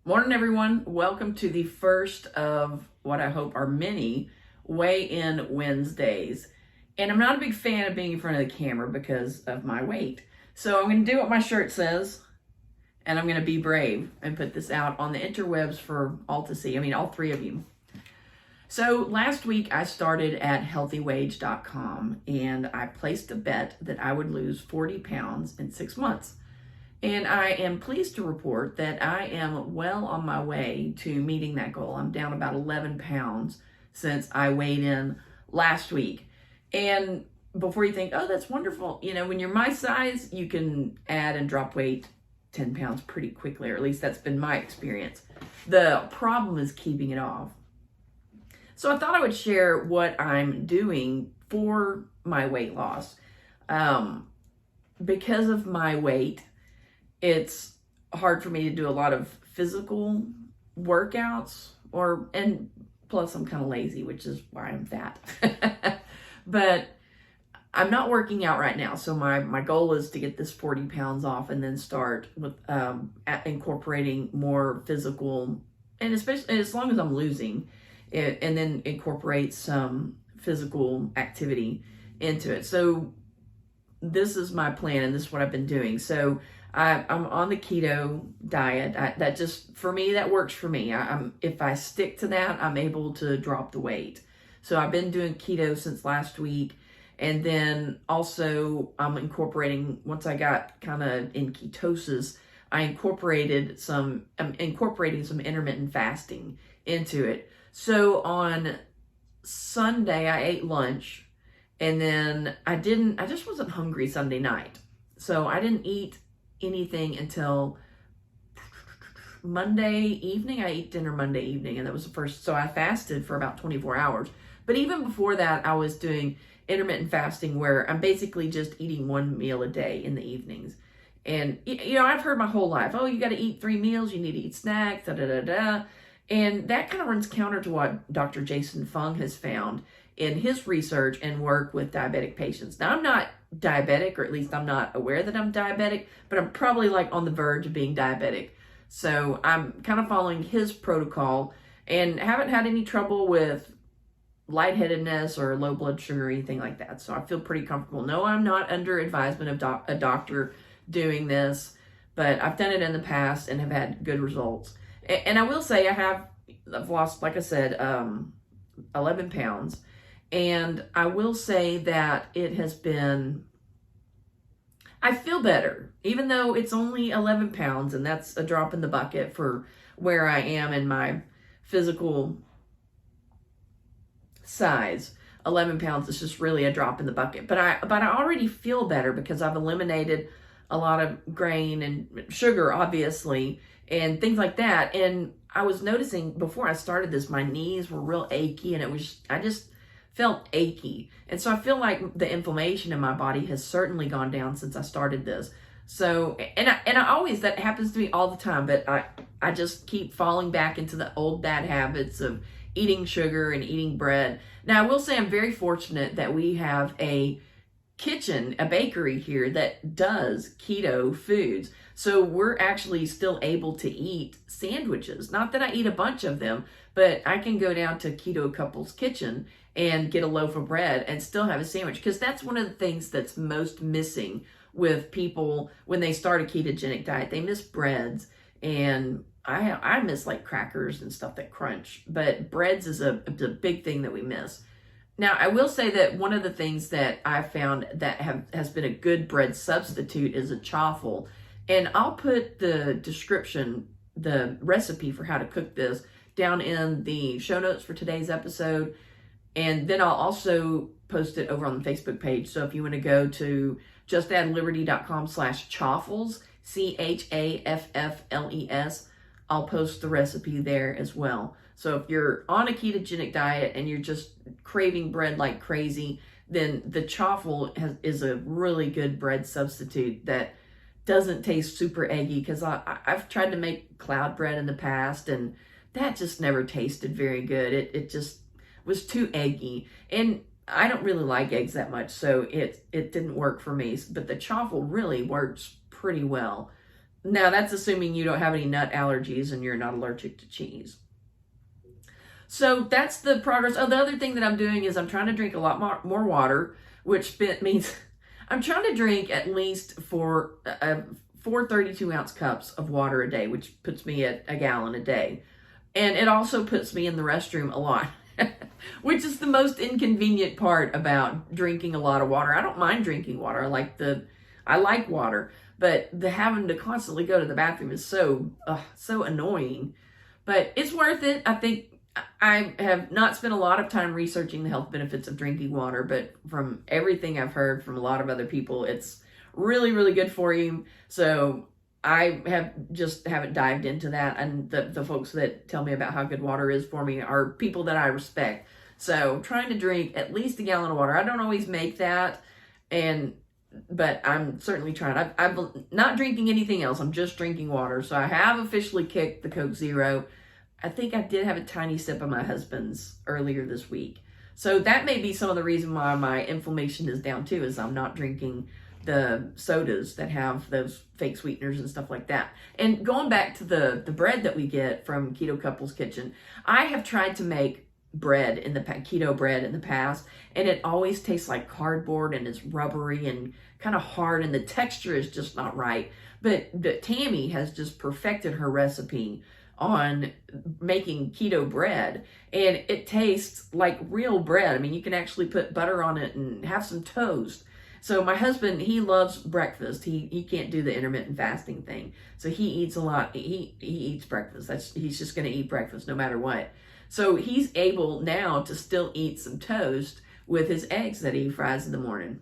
Morning, everyone. Welcome to the first of what I hope are many weigh-in Wednesdays. And I'm not a big fan of being in front of the camera because of my weight. So I'm going to do what my shirt says, and I'm going to be brave and put this out on the interwebs for all to see. I mean, all three of you. So last week I started at healthywage.com and I placed a bet that I would lose 40 pounds in 6 months. And I am pleased to report that I am well on my way to meeting that goal. I'm down about 11 pounds since I weighed in last week. And before you think, oh, that's wonderful, when you're my size, you can add and drop weight 10 pounds pretty quickly, or at least that's been my experience. The problem is keeping it off. So I thought I would share what I'm doing for my weight loss. Because of my weight, it's hard for me to do a lot of physical workouts, and plus I'm kind of lazy, which is why I'm fat. But I'm not working out right now. So my goal is to get this 40 pounds off and then start with incorporating more physical, and especially as long as I'm losing it, and then incorporate some physical activity into it. So this is my plan, and this is what I've been doing. So I'm on the keto diet. That just, for me, that works for me. If I stick to that, I'm able to drop the weight. So I've been doing keto since last week. And then also I'm incorporating, once I got kind of in ketosis, I'm incorporating some intermittent fasting into it. So on Sunday, I ate lunch, and then I just wasn't hungry Sunday night. So I didn't eat anything until Monday evening. I ate dinner Monday evening, and that was the first. So I fasted for about 24 hours. But even before that, I was doing intermittent fasting, where I'm basically just eating one meal a day in the evenings. And, I've heard my whole life, oh, you got to eat 3 meals, you need to eat snacks, da-da-da-da. And that kind of runs counter to what Dr. Jason Fung has found in his research and work with diabetic patients. Now, I'm not diabetic, or at least I'm not aware that I'm diabetic, but I'm probably on the verge of being diabetic. So I'm kind of following his protocol and haven't had any trouble with lightheadedness or low blood sugar or anything like that. So I feel pretty comfortable. No, I'm not under advisement of a doctor doing this, but I've done it in the past and have had good results. And I will say I've lost, like I said, 11 pounds. And I will say that it has been, I feel better, even though it's only 11 pounds, and that's a drop in the bucket for where I am in my physical size. 11 pounds is just really a drop in the bucket. But I already feel better because I've eliminated a lot of grain and sugar, obviously, and things like that. And I was noticing before I started this, my knees were real achy, and I just felt achy. And so I feel like the inflammation in my body has certainly gone down since I started this. So, and I always, that happens to me all the time, but I just keep falling back into the old bad habits of eating sugar and eating bread. Now, I will say I'm very fortunate that we have a bakery here that does keto foods. So we're actually still able to eat sandwiches. Not that I eat a bunch of them, but I can go down to Keto Couple's Kitchen and get a loaf of bread and still have a sandwich. Because that's one of the things that's most missing with people when they start a ketogenic diet. They miss breads, and I miss crackers and stuff that crunch. But breads is a big thing that we miss. Now, I will say that one of the things that I found that has been a good bread substitute is a chaffle. And I'll put the description, the recipe for how to cook this, down in the show notes for today's episode. And then I'll also post it over on the Facebook page. So if you want to go to justaddliberty.com/chaffles, CHAFFLES, I'll post the recipe there as well. So if you're on a ketogenic diet and you're just craving bread like crazy, then the chaffle is a really good bread substitute that doesn't taste super eggy, because I've tried to make cloud bread in the past, and that just never tasted very good. It just was too eggy, and I don't really like eggs that much, so it didn't work for me. But the chaffle really works pretty well. Now, that's assuming you don't have any nut allergies and you're not allergic to cheese. So that's the progress. Oh, the other thing that I'm doing is I'm trying to drink a lot more water, which means I'm trying to drink at least four 32-ounce cups of water a day, which puts me at a gallon a day. And it also puts me in the restroom a lot, which is the most inconvenient part about drinking a lot of water. I don't mind drinking water. I like water, but the having to constantly go to the bathroom is so annoying. But it's worth it. I think I have not spent a lot of time researching the health benefits of drinking water, but from everything I've heard from a lot of other people, it's really, really good for you. So I haven't dived into that. And the folks that tell me about how good water is for me are people that I respect. So trying to drink at least a gallon of water. I don't always make that, but I'm certainly trying. I'm not drinking anything else. I'm just drinking water. So I have officially kicked the Coke Zero. I think I did have a tiny sip of my husband's earlier this week. So that may be some of the reason why my inflammation is down too, is I'm not drinking the sodas that have those fake sweeteners and stuff like that. And going back to the bread that we get from Keto Couples Kitchen, I have tried to make bread keto bread in the past, and it always tastes like cardboard, and it's rubbery and kind of hard, and the texture is just not right. But Tammy has just perfected her recipe on making keto bread, and it tastes like real bread. I mean, you can actually put butter on it and have some toast. So my husband, he loves breakfast. He can't do the intermittent fasting thing. So he eats a lot. He eats breakfast. He's just going to eat breakfast no matter what. So he's able now to still eat some toast with his eggs that he fries in the morning.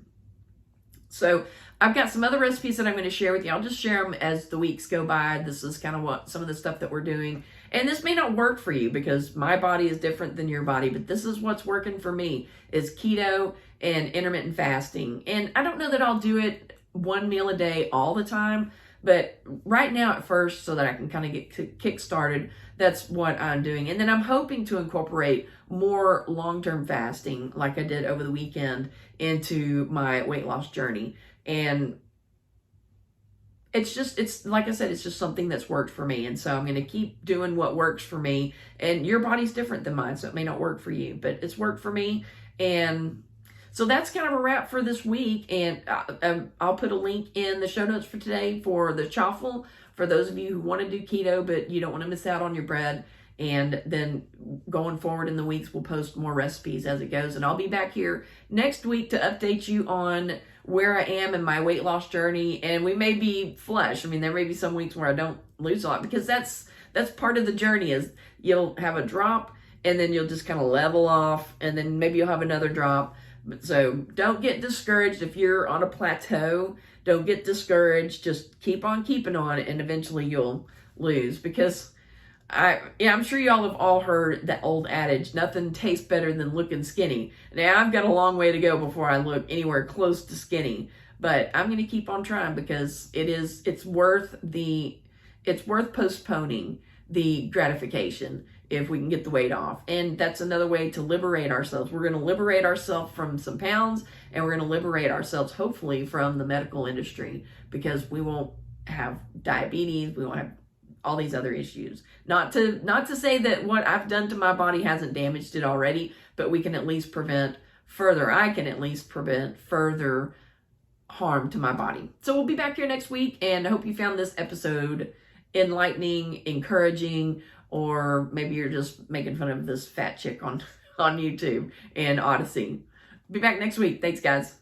So I've got some other recipes that I'm going to share with you. I'll just share them as the weeks go by. This is kind of some of the stuff that we're doing. And this may not work for you because my body is different than your body, but this is what's working for me, is keto and intermittent fasting. And I don't know that I'll do it one meal a day all the time, but right now at first, so that I can kind of get kick-started, that's what I'm doing. And then I'm hoping to incorporate more long-term fasting, like I did over the weekend, into my weight loss journey. And it's like I said, it's just something that's worked for me. And so I'm going to keep doing what works for me. And your body's different than mine, so it may not work for you, but it's worked for me. And so that's kind of a wrap for this week. And I'll put a link in the show notes for today for the Chaffle, for those of you who want to do keto, but you don't want to miss out on your bread. And then going forward in the weeks, we'll post more recipes as it goes. And I'll be back here next week to update you on where I am in my weight loss journey. And we may be flush. I mean, there may be some weeks where I don't lose a lot, because that's part of the journey, is you'll have a drop and then you'll just kind of level off, and then maybe you'll have another drop. So don't get discouraged if you're on a plateau. Don't get discouraged. Just keep on keeping on, and eventually you'll lose. Because I'm sure y'all have all heard that old adage, nothing tastes better than looking skinny. Now, I've got a long way to go before I look anywhere close to skinny, but I'm going to keep on trying, because it's worth postponing the gratification if we can get the weight off. And that's another way to liberate ourselves. We're going to liberate ourselves from some pounds, and we're going to liberate ourselves, hopefully, from the medical industry, because we won't have diabetes, we won't have all these other issues. Not to say that what I've done to my body hasn't damaged it already, but we can at least prevent further. I can at least prevent further harm to my body. So we'll be back here next week, and I hope you found this episode enlightening, encouraging, or maybe you're just making fun of this fat chick on YouTube and Odyssey. Be back next week. Thanks, guys.